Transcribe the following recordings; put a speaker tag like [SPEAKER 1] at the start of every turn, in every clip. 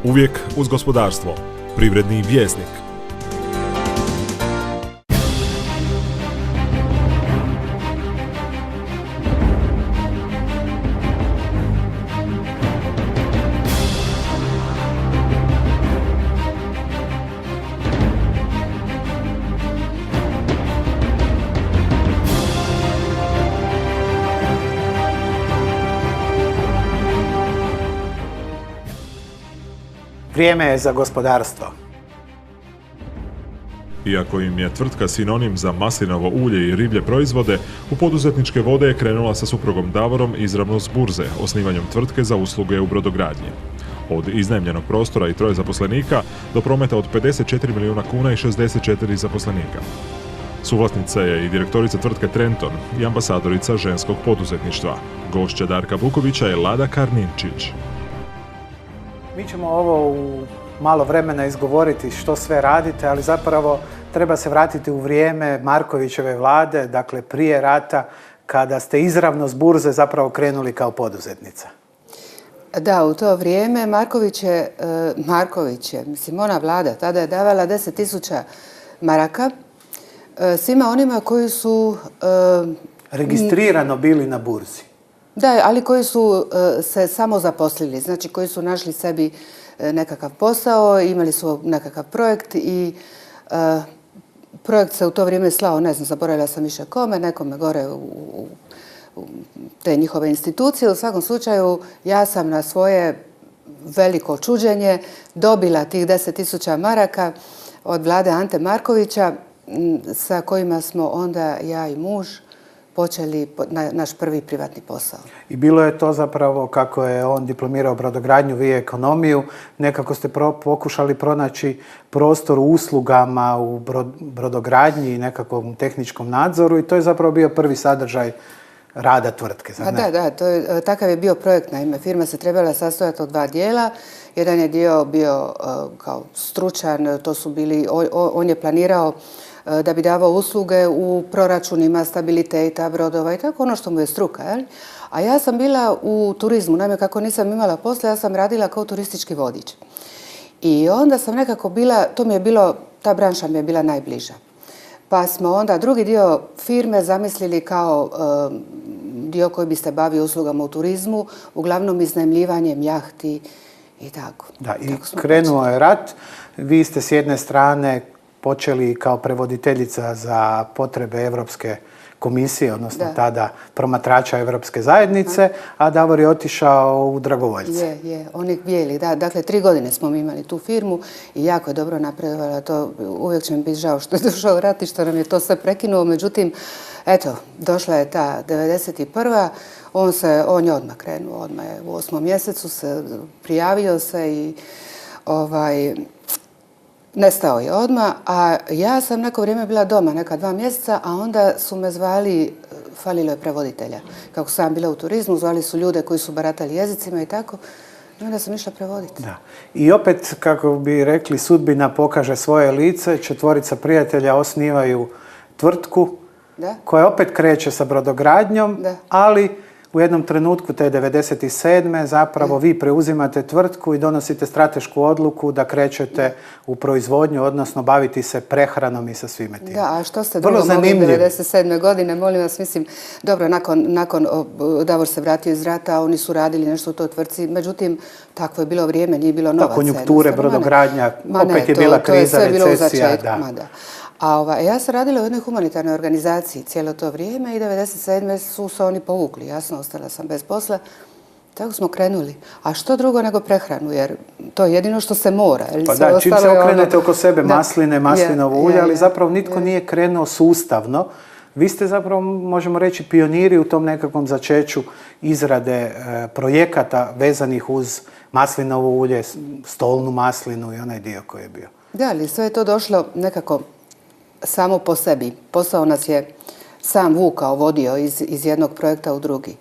[SPEAKER 1] Uvijek uz gospodarstvo. Privredni vjesnik.
[SPEAKER 2] Vrijeme je za gospodarstvo.
[SPEAKER 1] Iako im je tvrtka sinonim za maslinovo ulje i riblje proizvode, u poduzetničke vode je krenula sa suprugom Davorom izravno s burze, osnivanjem tvrtke za usluge u brodogradnji. Od iznajmljenog prostora i 3 zaposlenika do prometa od 54 milijuna kuna i 64 zaposlenika. Suvlasnica je i direktorica tvrtke Trenton i ambasadorica ženskog poduzetništva. Gošća Darka Bukovića je Lada Karninčić.
[SPEAKER 2] Mi ćemo ovo u malo vremena izgovoriti što sve radite, ali zapravo treba se vratiti u vrijeme Markovićeve vlade, dakle prije rata, kada ste izravno s burze zapravo krenuli kao poduzetnica.
[SPEAKER 3] Da, u to vrijeme Marković je, ona vlada, tada je davala 10.000 maraka svima onima koji su
[SPEAKER 2] registrirano bili na burzi.
[SPEAKER 3] Da, ali koji su se samo zaposlili, znači koji su našli sebi nekakav posao, imali su nekakav projekt i projekt se u to vrijeme slao, ne znam, zaboravila sam više kome, nekome gore u te njihove institucije. U svakom slučaju, ja sam na svoje veliko čuđenje dobila tih 10.000 maraka od vlade Ante Markovića, sa kojima smo onda ja i muž počeli naš prvi privatni posao.
[SPEAKER 2] I bilo je to zapravo, kako je on diplomirao brodogradnju, vi ekonomiju, nekako ste pokušali pronaći prostor u uslugama, u brodogradnji i nekakvom tehničkom nadzoru i to je zapravo bio prvi sadržaj rada tvrtke.
[SPEAKER 3] Da, takav je bio projekt. Naime, firma se trebala sastojati od 2 dijela. Jedan je dio bio kao stručan, to su bili, on je planirao da bi davao usluge u proračunima stabiliteta, brodova i tako, ono što mu je struka. Jel? A ja sam bila u turizmu, naime kako nisam imala posla, ja sam radila kao turistički vodič. I onda sam nekako bila, ta branša mi je bila najbliža. Pa smo onda drugi dio firme zamislili kao dio koji bi se bavio uslugama u turizmu, uglavnom iznajmljivanjem jahti i tako.
[SPEAKER 2] Da, i krenuo je rat, vi ste s jedne strane počeli kao prevoditeljica za potrebe Europske komisije, odnosno tada promatrača Europske zajednice, a Davor je otišao u dragovoljce.
[SPEAKER 3] Je, oni bijeli, da. Dakle, 3 godine smo imali tu firmu i jako je dobro napredovala to. Uvijek će mi biti žao što je došao rat i što nam je to sve prekinuo. Međutim, eto, došla je ta 91. On je odmah krenuo, odmah je u 8. mjesecu prijavio se i nestao je odmah, a ja sam neko vrijeme bila doma, neka 2 mjeseca, a onda su me zvali, falilo je prevoditelja. Kako sam bila u turizmu, zvali su ljude koji su baratali jezicima i tako, i onda sam išla prevoditi.
[SPEAKER 2] Da. I opet, kako bi rekli, sudbina pokaže svoje lice, 4 prijatelja osnivaju tvrtku koja opet kreće sa brodogradnjom, ali u jednom trenutku te 97. zapravo vi preuzimate tvrtku i donosite stratešku odluku da krećete u proizvodnju, odnosno baviti se prehranom i sa svime tim.
[SPEAKER 3] Da, a što ste drugo mogli 97. godine, molim vas, mislim, dobro, nakon Davor se vratio iz rata, oni su radili nešto u toj tvrtci, međutim, takvo je bilo vrijeme, nije bilo novaca.
[SPEAKER 2] Konjunkture, brodogradnja, opet je bila kriza, recesija.
[SPEAKER 3] A ja sam radila u jednoj humanitarnoj organizaciji cijelo to vrijeme i 97. su se oni povukli. Jasno, ostala sam bez posla. Tako smo krenuli. A što drugo nego prehranu, jer to je jedino što se mora.
[SPEAKER 2] Pa da, čim se okrenete oko sebe masline, maslinovo ulje, ali zapravo nitko nije krenuo sustavno. Vi ste zapravo, možemo reći, pioniri u tom nekakvom začeću izrade projekata vezanih uz maslinovo ulje, stolnu maslinu i onaj dio koji je bio.
[SPEAKER 3] Da, ali sve je to došlo nekako samo po sebi. Posao nas je sam vukao, vodio iz jednog projekta u drugi.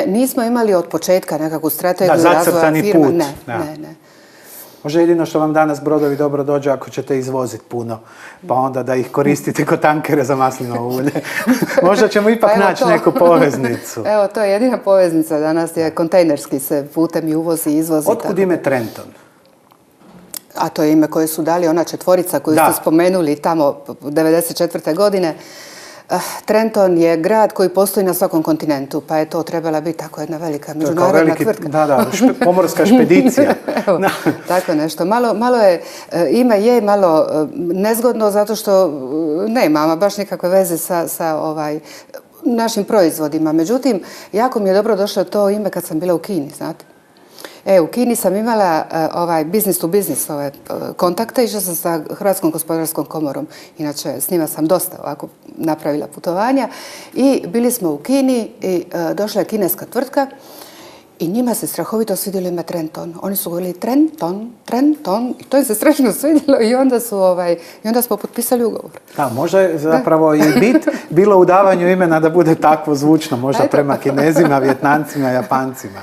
[SPEAKER 3] Nismo imali od početka nekakvu strategiju razvoja firma. Ne.
[SPEAKER 2] Možda jedino što vam danas brodovi dobro dođe ako ćete izvoziti puno, pa onda da ih koristite kao tankere za maslinovo ulje. Možda ćemo ipak naći neku poveznicu.
[SPEAKER 3] Evo, to je jedina poveznica danas, je kontejnerski se putem i uvozi i izvozi.
[SPEAKER 2] Otkud ime Trenton?
[SPEAKER 3] a to je ime koje su dali ona četvorica koju ste spomenuli tamo 1994. godine. Trenton je grad koji postoji na svakom kontinentu, pa je to trebala biti tako jedna velika međunarodna tvrtka.
[SPEAKER 2] Da, pomorska špedicija.
[SPEAKER 3] Tako nešto. Malo je, ime je malo nezgodno zato što nema baš nikakve veze sa našim proizvodima. Međutim, jako mi je dobro došlo to ime kad sam bila u Kini, znate. U Kini sam imala business to business kontakte, išla sam sa Hrvatskom gospodarskom komorom. Inače, s njima sam dosta ovako napravila putovanja. I bili smo u Kini i došla je kineska tvrtka i njima se strahovito svidjelo ime Trenton. Oni su govorili Trenton i to je se strašno svidjelo i onda smo potpisali ugovor.
[SPEAKER 2] Da, možda je zapravo i bit bilo u davanju imena da bude takvo zvučno, možda prema Kinezima, Vjetnancima, Japancima.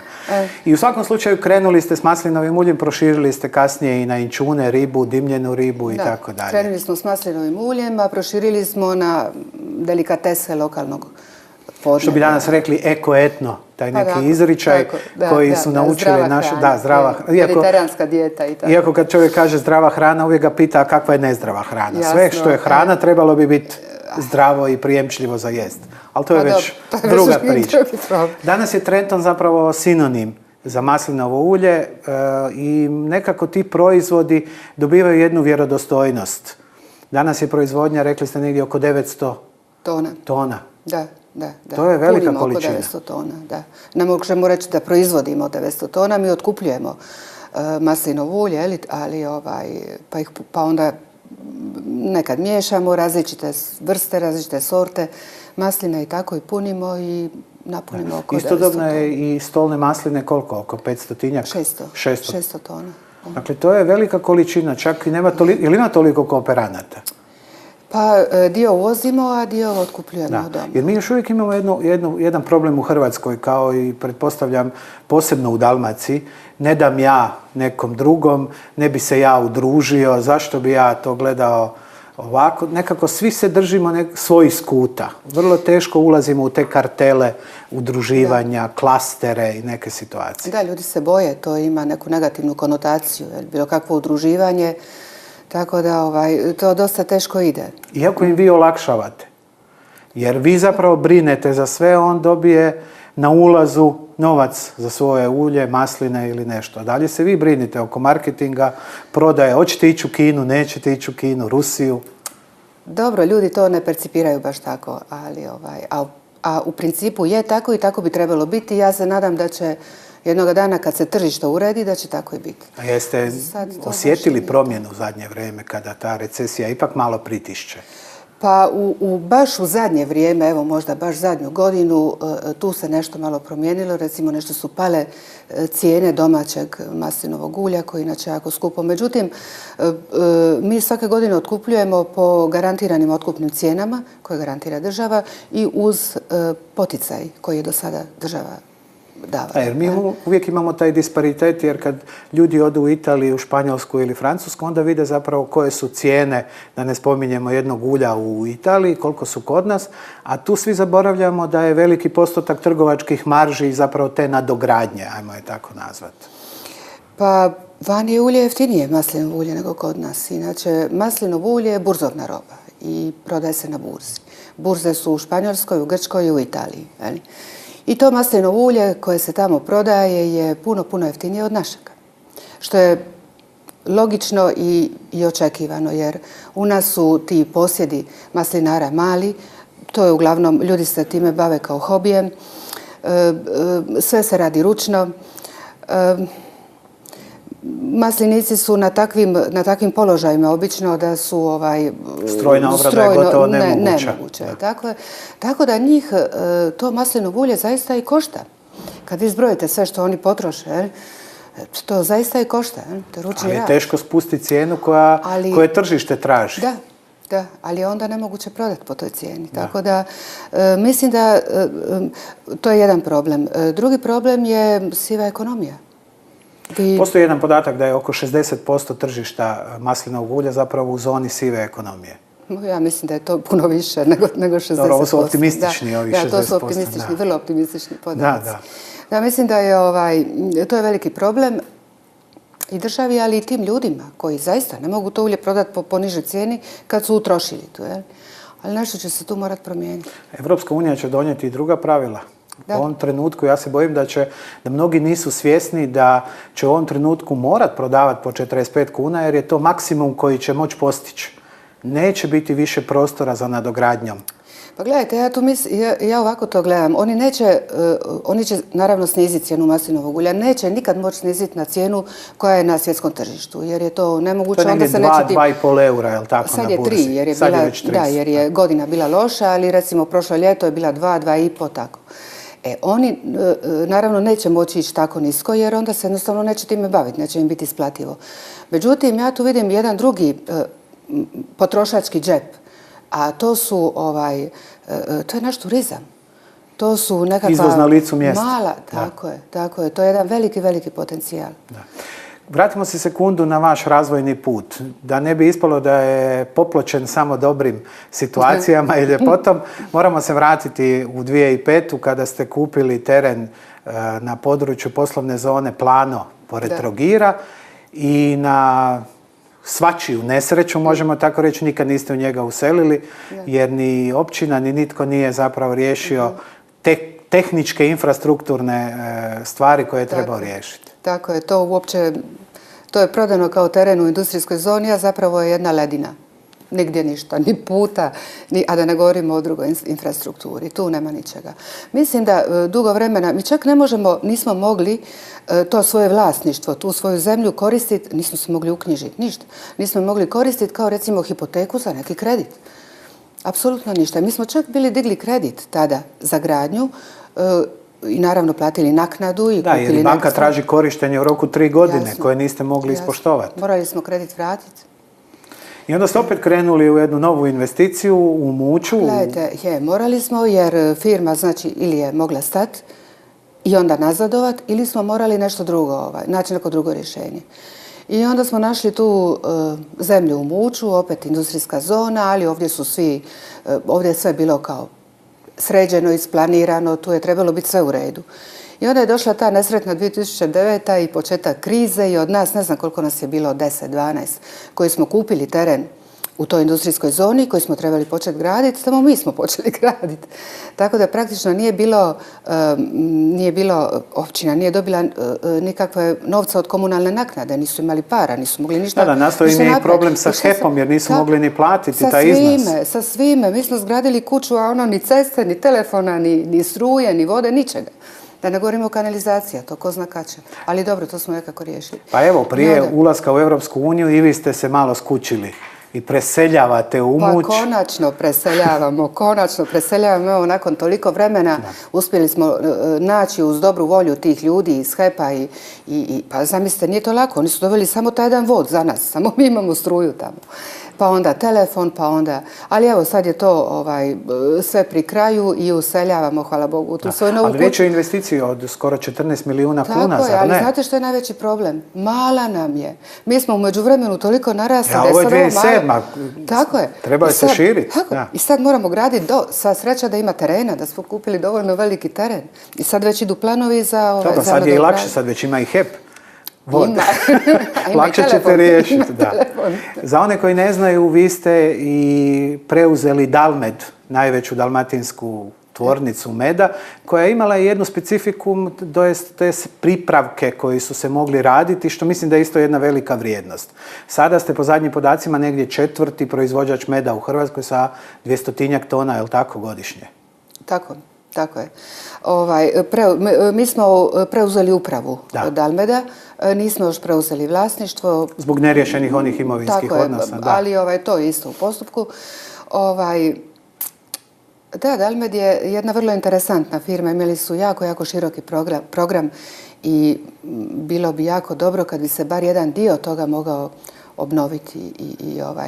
[SPEAKER 2] I u svakom slučaju krenuli ste s maslinovim uljem, proširili ste kasnije i na inčune, ribu, dimljenu ribu i tako dalje.
[SPEAKER 3] Krenuli smo s maslinovim uljem, a proširili smo na delikatese lokalnog podneblja.
[SPEAKER 2] Što bi danas rekli eko-etno, taj neki izričaj koji su naučili našu... Da, zdrava hrana.
[SPEAKER 3] Mediteranska dijeta i tako.
[SPEAKER 2] Iako kad čovjek kaže zdrava hrana, uvijek ga pita kakva je nezdrava hrana. Sve što je hrana trebalo bi biti zdravo i prijemčljivo za jest. Ali to je već druga priča. Danas je Trenton zapravo sinonim za maslinovo ulje i nekako ti proizvodi dobivaju jednu vjerodostojnost. Danas je proizvodnja, rekli ste, negdje oko 900 tona.
[SPEAKER 3] Da.
[SPEAKER 2] To je velika količina.
[SPEAKER 3] Punimo oko 900 tona, da. Ne možemo reći da proizvodimo 900 tona, mi otkupljujemo maslinovo ulje, ali pa onda nekad miješamo različite vrste, različite sorte masline i tako i punimo i napunimo oko 900 tona.
[SPEAKER 2] Istodobno je i stolne masline koliko? Oko 500-tinjak?
[SPEAKER 3] 600 tona.
[SPEAKER 2] Dakle, to je velika količina, čak i ili ima toliko kooperanata?
[SPEAKER 3] Pa dio uvozimo, a dio otkupljujemo doma.
[SPEAKER 2] Jer mi još uvijek imamo jedan problem u Hrvatskoj, kao i pretpostavljam posebno u Dalmaciji. Ne dam ja nekom drugom, ne bi se ja udružio, zašto bi ja to gledao ovako. Nekako svi se držimo svojih skuta. Vrlo teško ulazimo u te kartele, udruživanja, klastere i neke situacije.
[SPEAKER 3] Da, ljudi se boje, to ima neku negativnu konotaciju, bilo kakvo udruživanje. Tako da to dosta teško ide.
[SPEAKER 2] Iako im vi olakšavate, jer vi zapravo brinete za sve, on dobije na ulazu novac za svoje ulje, masline ili nešto. Dalje se vi brinite oko marketinga, prodaje, hoćete ići u Kinu, nećete ići u Kinu, Rusiju.
[SPEAKER 3] Dobro, ljudi to ne percipiraju baš tako, ali a u principu je tako i tako bi trebalo biti. Ja se nadam da će jednoga dana kad se tržište uredi, da će tako i biti.
[SPEAKER 2] A jeste osjetili promjenu u zadnje vrijeme kada ta recesija ipak malo pritišće?
[SPEAKER 3] Pa baš u zadnje vrijeme, evo možda baš zadnju godinu, tu se nešto malo promijenilo. Recimo nešto su pale cijene domaćeg maslinovog ulja koji inače jako skupo. Međutim, mi svake godine otkupljujemo po garantiranim otkupnim cijenama koje garantira država i uz poticaj koji je do sada država davala.
[SPEAKER 2] Jer mi uvijek imamo taj disparitet, jer kad ljudi odu u Italiju, Španjolsku ili Francusku, onda vide zapravo koje su cijene, da ne spominjemo jednog ulja u Italiji, koliko su kod nas, a tu svi zaboravljamo da je veliki postotak trgovačkih marži i zapravo te nadogradnje, ajmo je tako nazvati.
[SPEAKER 3] Pa vani je ulje jeftinije, maslinovo ulje, nego kod nas. Inače, maslinovo ulje je burzovna roba i prodaje se na burzi. Burze su u Španjolskoj, u Grčkoj i u Italiji. I to maslinovo ulje koje se tamo prodaje je puno, puno jeftinije od našega. Što je logično i očekivano, jer u nas su ti posjedi maslinara mali, to je uglavnom, ljudi se time bave kao hobijem, sve se radi ručno. Maslinici su na takvim položajima obično da su
[SPEAKER 2] strojna obrada je gotovo nemoguća.
[SPEAKER 3] Tako da njih to maslinovo ulje zaista i košta. Kad vi zbrojite sve što oni potroše, to zaista i košta. To je ručni rad.
[SPEAKER 2] Ali je teško spustiti cijenu koje tržište traži.
[SPEAKER 3] Da, ali je onda nemoguće prodati po toj cijeni. Tako da mislim da to je jedan problem. Drugi problem je siva ekonomija.
[SPEAKER 2] Postoji jedan podatak da je oko 60% tržišta maslinovog ulja zapravo u zoni sive ekonomije.
[SPEAKER 3] Ja mislim da je to puno više nego 60%.
[SPEAKER 2] Dobro, ovo su optimistični ovih 60%.
[SPEAKER 3] Da, to su optimistični, vrlo optimistični podaci. Da, mislim da je to je veliki problem. I državi, ali i tim ljudima koji zaista ne mogu to ulje prodati po nižoj cijeni kad su utrošili to, jel? Ali nešto će se tu morati promijeniti.
[SPEAKER 2] Evropska unija će donijeti i druga pravila. U ovom trenutku ja se bojim da mnogi nisu svjesni da će u ovom trenutku morat prodavati po 45 kuna jer je to maksimum koji će moći postići. Neće biti više prostora za nadogradnjom.
[SPEAKER 3] Pa gledajte, ja ovako to gledam. Oni će naravno sniziti cijenu maslinovog ulja. Neće nikad moći sniziti na cijenu koja je na svjetskom tržištu, jer je to nemoguće.
[SPEAKER 2] To je negdje 2,5 eura, je li tako, na burzi?
[SPEAKER 3] Sad je 3, jer je jer je godina bila loša, ali recimo prošlo ljeto je bila 2, 2,5, tako. Oni naravno neće moći ići tako nisko, jer onda se jednostavno neće time baviti, neće im biti isplativo. Međutim, ja tu vidim jedan drugi potrošački džep, a to je naš turizam. To su nekakva
[SPEAKER 2] izvoz na licu mjesta.
[SPEAKER 3] Mala, tako je. To je jedan veliki, veliki potencijal.
[SPEAKER 2] Da. Vratimo se sekundu na vaš razvojni put. Da ne bi ispalo da je popločen samo dobrim situacijama i ljepotom, moramo se vratiti u 2005. kada ste kupili teren na području poslovne zone Plano pored Trogira i na svačiju nesreću, možemo tako reći, nikad niste u njega uselili, jer ni općina, ni nitko nije zapravo riješio tehničke, infrastrukturne stvari koje je trebao riješiti.
[SPEAKER 3] Tako je, to je prodano kao teren u industrijskoj zoni, a zapravo je jedna ledina. Nigdje ništa, ni puta, a da ne govorimo o drugoj infrastrukturi. Tu nema ničega. Mislim da dugo vremena, mi čak nismo mogli to svoje vlasništvo, tu svoju zemlju koristiti, nismo se mogli uknjižiti, ništa. Nismo mogli koristiti kao recimo hipoteku za neki kredit. Apsolutno ništa. Mi smo čak bili digli kredit tada za gradnju i naravno platili naknadu.
[SPEAKER 2] Da, jer i banka traži korištenje u roku 3 godine koje niste mogli ispoštovati.
[SPEAKER 3] Morali smo kredit vratiti.
[SPEAKER 2] I onda ste opet krenuli u jednu novu investiciju u Muću.
[SPEAKER 3] Gledajte, morali smo jer firma znači ili je mogla stati i onda nazadovat ili smo morali nešto drugo, naći neko drugo rješenje. I onda smo našli tu zemlju u Muću, opet industrijska zona, ali ovdje je sve bilo kao sređeno, isplanirano, tu je trebalo biti sve u redu. I onda je došla ta nesretna 2009. i početak krize i od nas, ne znam koliko nas je bilo, 10, 12, koji smo kupili teren u toj industrijskoj zoni koji smo trebali početi graditi, samo mi smo počeli graditi. Tako da praktično nije bilo općina, nije dobila nikakve novca od komunalne naknade, nisu imali para, nisu mogli ništa.
[SPEAKER 2] Da, nastao im je problem sa HEP-om jer nisu mogli ni platiti taj iznos.
[SPEAKER 3] Sa svime. Mi smo zgradili kuću, a ni ceste, ni telefona, ni struje, ni vode, ničega. Da ne govorimo o kanalizaciji, to ko zna kad će. Ali dobro, to smo nekako riješili.
[SPEAKER 2] Pa evo, prije ulaska u Europsku uniju i vi ste se malo skučili i preseljavate u Muć.
[SPEAKER 3] Pa konačno preseljavamo. Evo, nakon toliko vremena uspjeli smo naći uz dobru volju tih ljudi iz HEP-a pa zamislite, nije to lako. Oni su doveli samo taj jedan vod za nas, samo mi imamo struju tamo. Pa onda telefon, pa onda... Ali evo, sad je to sve pri kraju i useljavamo, hvala Bogu, u tu svoju novu kuću.
[SPEAKER 2] Ali već je investiciju od skoro 14 milijuna kuna, zar ne?
[SPEAKER 3] Tako je, ali znate što je najveći problem? Mala nam je. Mi smo u međuvremenu toliko narasli
[SPEAKER 2] da je sad ovo malo...
[SPEAKER 3] Tako je.
[SPEAKER 2] Treba se širiti.
[SPEAKER 3] I sad moramo graditi sva sreća da ima terena, da smo kupili dovoljno veliki teren. I sad već idu planovi za...
[SPEAKER 2] Dobro, sad je i lakše, sad već ima i HEP. Lakše ćete riješiti. Za one koji ne znaju, vi ste i preuzeli Dalmed, najveću dalmatinsku tvornicu meda, koja je imala jednu specifikum, to je pripravke koji su se mogli raditi, što mislim da je isto jedna velika vrijednost. Sada ste po zadnjim podacima negdje 4. proizvođač meda u Hrvatskoj sa 200-tinjak tona, je li tako, godišnje?
[SPEAKER 3] Tako je. Mi smo preuzeli upravu od Dalmeda, nismo još preuzeli vlasništvo.
[SPEAKER 2] Zbog neriješenih onih imovinskih odnosa.
[SPEAKER 3] Tako je, ali to je isto u postupku. Da, Dalmed je jedna vrlo interesantna firma, imali su jako široki program i bilo bi jako dobro kad bi se bar jedan dio toga mogao obnoviti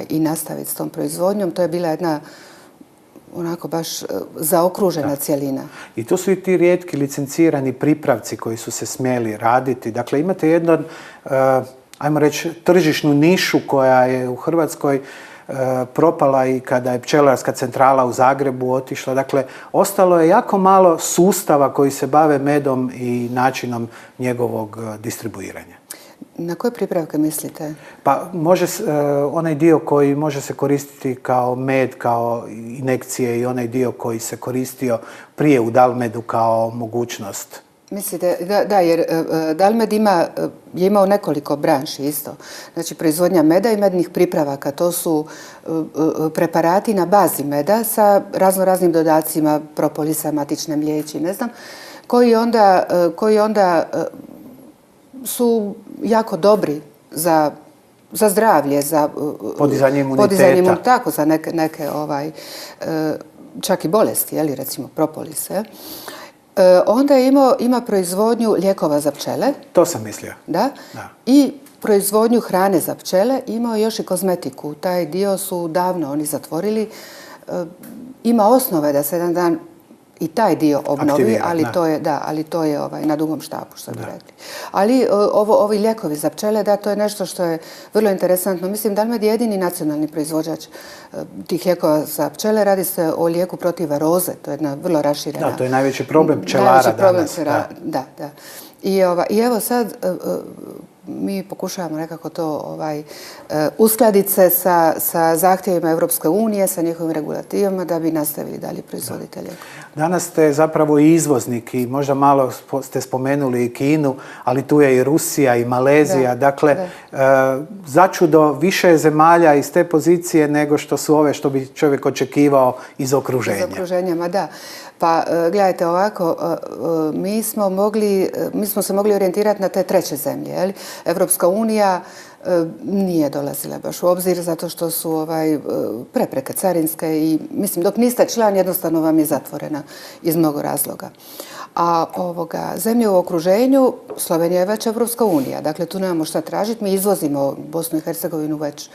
[SPEAKER 3] i nastaviti s tom proizvodnjom. To je bila jedna onako baš zaokružena cjelina.
[SPEAKER 2] I to su i ti rijetki licencirani pripravci koji su se smjeli raditi. Dakle, imate jednu, ajmo reći, tržišnu nišu koja je u Hrvatskoj propala i kada je pčelarska centrala u Zagrebu otišla. Dakle, ostalo je jako malo sustava koji se bave medom i načinom njegovog distribuiranja.
[SPEAKER 3] Na koje pripravke mislite?
[SPEAKER 2] Pa može, onaj dio koji može se koristiti kao med, kao injekcije i onaj dio koji se koristio prije u Dalmedu kao mogućnost.
[SPEAKER 3] Mislite, da, jer Dalmed je imao nekoliko branši isto. Znači, proizvodnja meda i mednih pripravaka, to su preparati na bazi meda sa raznim dodacima, propolisa, matične mliječi, ne znam, koji onda su jako dobri za zdravlje, za
[SPEAKER 2] podizanje imuniteta.
[SPEAKER 3] Tako, za neke čak i bolesti, recimo propolis. Onda ima proizvodnju lijekova za pčele.
[SPEAKER 2] To sam mislio.
[SPEAKER 3] Da. I proizvodnju hrane za pčele. Imao još i kozmetiku. Taj dio su davno oni zatvorili. Ima osnove da se jedan dan i taj dio obnovi, ali to je na dugom štapu, što bi rekli. Ali ovi lijekovi za pčele, da, to je nešto što je vrlo interesantno. Mislim, Dalmed je jedini nacionalni proizvođač tih lijekova za pčele. Radi se o lijeku protiv varoze. To je jedna vrlo raširena...
[SPEAKER 2] Da, to je najveći problem pčelara danas.
[SPEAKER 3] Da. I evo sad mi pokušavamo nekako to uskladiti se sa zahtjevima Europske unije, sa njihovim regulativama da bi nastavili dalje proizvoditelje.
[SPEAKER 2] Danas ste zapravo i izvoznik i možda malo ste spomenuli i Kinu, ali tu je i Rusija i Malezija. Dakle, začudo više zemalja iz te pozicije nego što su ove što bi čovjek očekivao iz okruženja.
[SPEAKER 3] Iz okruženja, da. Pa gledajte ovako, mi smo se mogli orijentirati na te treće zemlje. Evropska unija nije dolazila baš u obzir zato što su prepreke carinske i mislim dok niste član jednostavno vam je zatvorena iz mnogo razloga. A zemlje u okruženju, Slovenija je već Evropska unija, dakle tu nemamo šta tražiti, mi izvozimo Bosnu i Hercegovinu već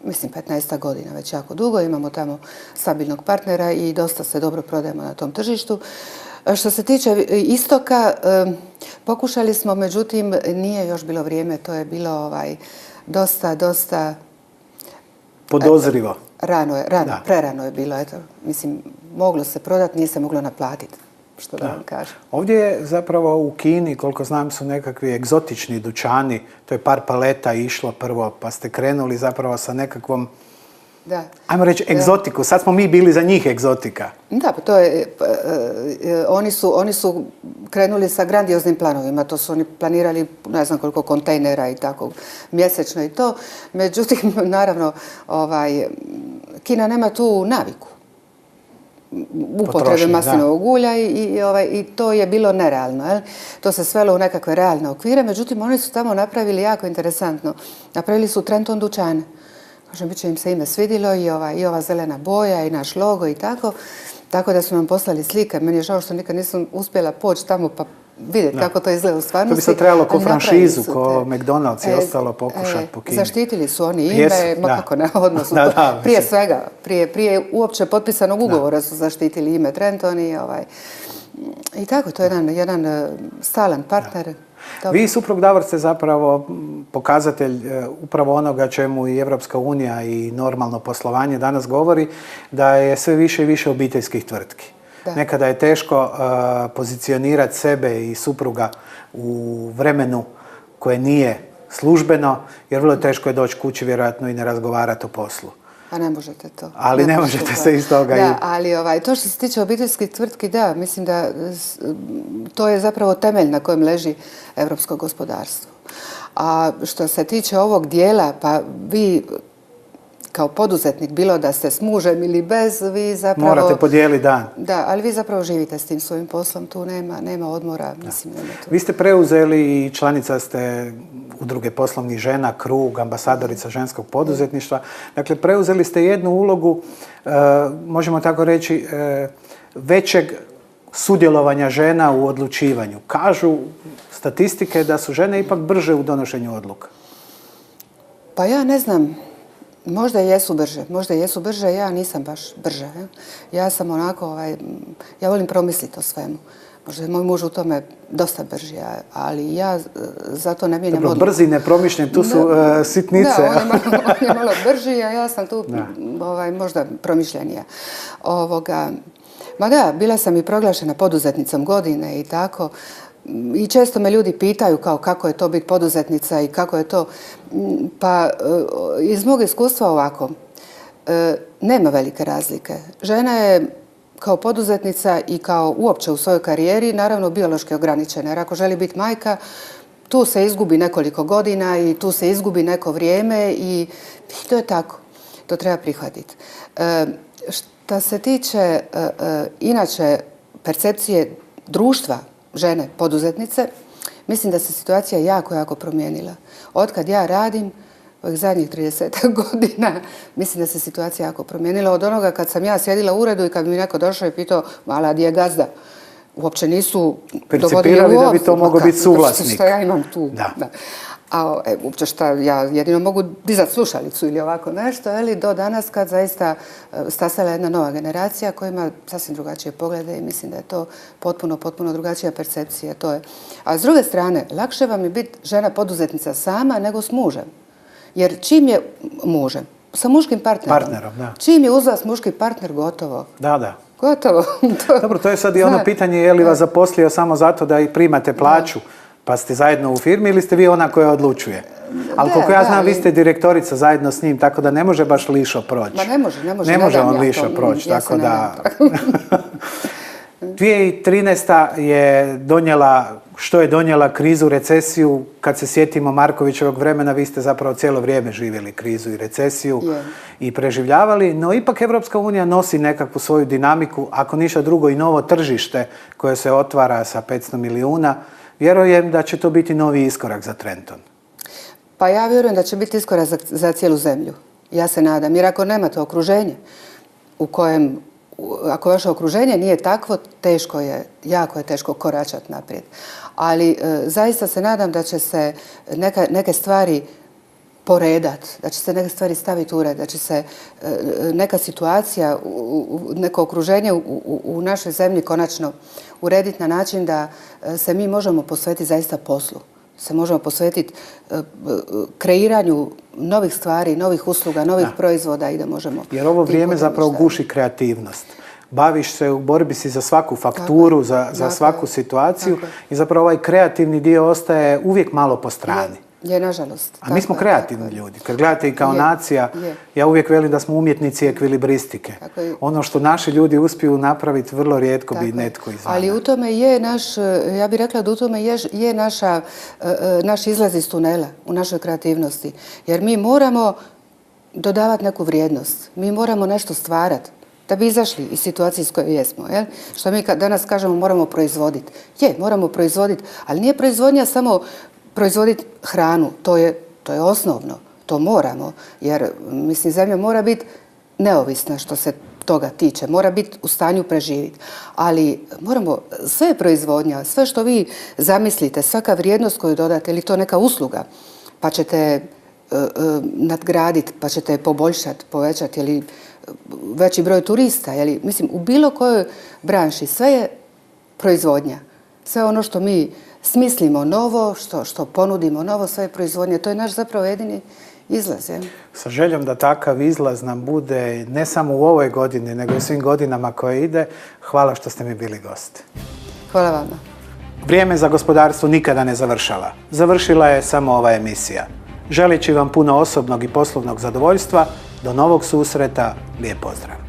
[SPEAKER 3] 15 godina, već jako dugo, imamo tamo stabilnog partnera i dosta se dobro prodajemo na tom tržištu. Što se tiče istoka, pokušali smo, međutim, nije još bilo vrijeme, to je bilo dosta...
[SPEAKER 2] Podozrivo.
[SPEAKER 3] Prerano je bilo, mislim, moglo se prodati, nije se moglo naplatiti, što da vam kažem.
[SPEAKER 2] Ovdje je zapravo u Kini, koliko znam, su nekakvi egzotični dućani, to je par paleta išlo prvo, pa ste krenuli zapravo sa nekakvom, ajmo reći, egzotiku. Sad smo mi bili za njih egzotika.
[SPEAKER 3] Da, pa to je, oni su krenuli sa grandioznim planovima, to su oni planirali ne znam koliko kontejnera i tako mjesečno i to. Međutim, naravno, Kina nema tu naviku upotrebe maslinovog ulja i to je bilo nerealno. To se svelo u nekakve realne okvire, međutim oni su tamo napravili jako interesantno. Napravili su Trenton dućane. Kažem, bit će im se ime svidilo i ova zelena boja i naš logo i tako. Tako da su nam poslali slike. Meni je žao što nikad nisam uspjela poći tamo pa vidjeti kako to izgleda u stvarnosti.
[SPEAKER 2] To bi se trebalo ko franšizu, ko McDonald's i ostalo pokušati po Kini.
[SPEAKER 3] Zaštitili su oni ime, kako ne, odnosno prije svega, prije uopće potpisanog ugovora su zaštitili ime Trenton i tako, to je jedan stalan partner.
[SPEAKER 2] Vi, suprug Davor, ste zapravo pokazatelj upravo onoga čemu i Evropska unija i normalno poslovanje danas govori, da je sve više i više obiteljskih tvrtki. Nekada je teško pozicionirati sebe i supruga u vremenu koje nije službeno, jer vrlo teško je doći kući vjerojatno i ne razgovarati o poslu.
[SPEAKER 3] Pa ne možete to.
[SPEAKER 2] Ali ne možete se iz toga.
[SPEAKER 3] Da, ali to što se tiče obiteljskih tvrtki, da, mislim da to je zapravo temelj na kojem leži evropsko gospodarstvo. A što se tiče ovog dijela, pa vi kao poduzetnik, bilo da ste s mužem ili bez, vi zapravo...
[SPEAKER 2] Morate podijeliti dan.
[SPEAKER 3] Da, ali vi zapravo živite s tim svojim poslom, tu nema odmora, mislim, nema tu.
[SPEAKER 2] Vi ste preuzeli i članica ste Udruge poslovnih žena, Krug, ambasadorica ženskog poduzetništva. Dakle, preuzeli ste jednu ulogu, možemo tako reći, većeg sudjelovanja žena u odlučivanju. Kažu statistike da su žene ipak brže u donošenju odluka.
[SPEAKER 3] Pa ja ne znam. Možda jesu brže, ja nisam baš brže. Ja sam onako, ja volim promisliti o svemu. Možda je moj muž u tome dosta brži, ali ja zato ne mijenjam odluku.
[SPEAKER 2] Brzi, nepromišljen, tu su sitnice.
[SPEAKER 3] Da, on je malo brži, a ja sam tu možda promišljenija. Ma da, bila sam i proglašena poduzetnicom godine i tako. I često me ljudi pitaju kao kako je to biti poduzetnica i kako je to. Pa iz mog iskustva ovako, nema velike razlike. Žena je kao poduzetnica i kao uopće u svojoj karijeri naravno biološki ograničena. Jer ako želi biti majka, tu se izgubi nekoliko godina i tu se izgubi neko vrijeme i to je tako. To treba prihvatiti. Što se tiče inače percepcije društva žene poduzetnice, mislim da se situacija jako, jako promijenila. Otkad ja radim, ovih zadnjih 30 godina, mislim da se situacija jako promijenila. Od onoga kad sam ja sjedila u uredu i kad mi neko došao i pitao, mala, di je gazda? Uopće nisu
[SPEAKER 2] percipirali da bi to mogao biti suvlasnik.
[SPEAKER 3] Što ja imam tu. Da. A uopće šta, ja jedino mogu dizati slušalicu ili ovako nešto, ali do danas kad zaista stasala jedna nova generacija koja ima sasvim drugačije poglede i mislim da je to potpuno drugačija percepcija. To je. A s druge strane, lakše vam je biti žena poduzetnica sama nego s mužem. Jer čim je mužem, sa muškim partnerom,
[SPEAKER 2] da.
[SPEAKER 3] Čim je uz vas muški partner, gotovo.
[SPEAKER 2] Da.
[SPEAKER 3] Gotovo.
[SPEAKER 2] Dobro, to je sad i ono pitanje je li vas zaposlio samo zato da i primate plaću, pa ste zajedno u firmi ili ste vi ona koja odlučuje? Ali koliko ja znam, vi ste direktorica zajedno s njim, tako da ne može baš lišo proći.
[SPEAKER 3] Ma ne može.
[SPEAKER 2] Ne može on lišo proći, tako da... 2013. je donijela, što je donijela krizu, recesiju. Kad se sjetimo Markovićevog vremena, vi ste zapravo cijelo vrijeme živjeli krizu i recesiju i preživljavali, no ipak Evropska unija nosi nekakvu svoju dinamiku, ako ništa drugo i novo tržište koje se otvara sa 500 milijuna. Vjerujem da će to biti novi iskorak za Trenton.
[SPEAKER 3] Pa ja vjerujem da će biti iskorak za cijelu zemlju. Ja se nadam, jer ako nemate okruženje u kojem, ako vaše okruženje nije takvo, teško je, jako je teško koračati naprijed. Ali zaista se nadam da će se neke stvari poredat, da će se neke stvari staviti u red, da će se neka situacija, neko okruženje u našoj zemlji konačno urediti na način da se mi možemo posvetiti zaista poslu. Se možemo posvetiti kreiranju novih stvari, novih usluga, novih proizvoda i da možemo...
[SPEAKER 2] Jer ovo vrijeme zapravo guši kreativnost. Baviš se, u borbi si za svaku fakturu, za svaku situaciju i zapravo ovaj kreativni dio ostaje uvijek malo po strani.
[SPEAKER 3] Je, nažalost.
[SPEAKER 2] A mi smo kreativni ljudi. Kad gledate i kao nacija, ja uvijek velim da smo umjetnici ekvilibristrike. Ono što naši ljudi uspiju napraviti, vrlo rijetko bi netko izvana.
[SPEAKER 3] Ali u tome je ja bih rekla da u tome je naš izlaz iz tunela u našoj kreativnosti. Jer mi moramo dodavati neku vrijednost. Mi moramo nešto stvarati da bi izašli iz situacije s kojoj jesmo. Što mi danas kažemo moramo proizvoditi. Moramo proizvoditi, ali nije proizvodnja samo proizvoditi hranu, to je osnovno, to moramo, jer mislim zemlja mora biti neovisna što se toga tiče, mora biti u stanju preživjeti. Ali moramo, sve je proizvodnja, sve što vi zamislite, svaka vrijednost koju dodate, ili to neka usluga, pa ćete nadgraditi, pa ćete poboljšati, povećati, ili veći broj turista, mislim, u bilo kojoj branši, sve je proizvodnja. Sve ono što mi smislimo novo, što ponudimo novo, sve je proizvodnje. To je naš zapravo jedini izlaz.
[SPEAKER 2] Sa željom da takav izlaz nam bude ne samo u ovoj godini, nego i svim godinama koje ide. Hvala što ste mi bili gosti.
[SPEAKER 3] Hvala vama.
[SPEAKER 2] Vrijeme za gospodarstvo nikada ne završava. Završila je samo ova emisija. Želeći vam puno osobnog i poslovnog zadovoljstva, do novog susreta, lijep pozdrav.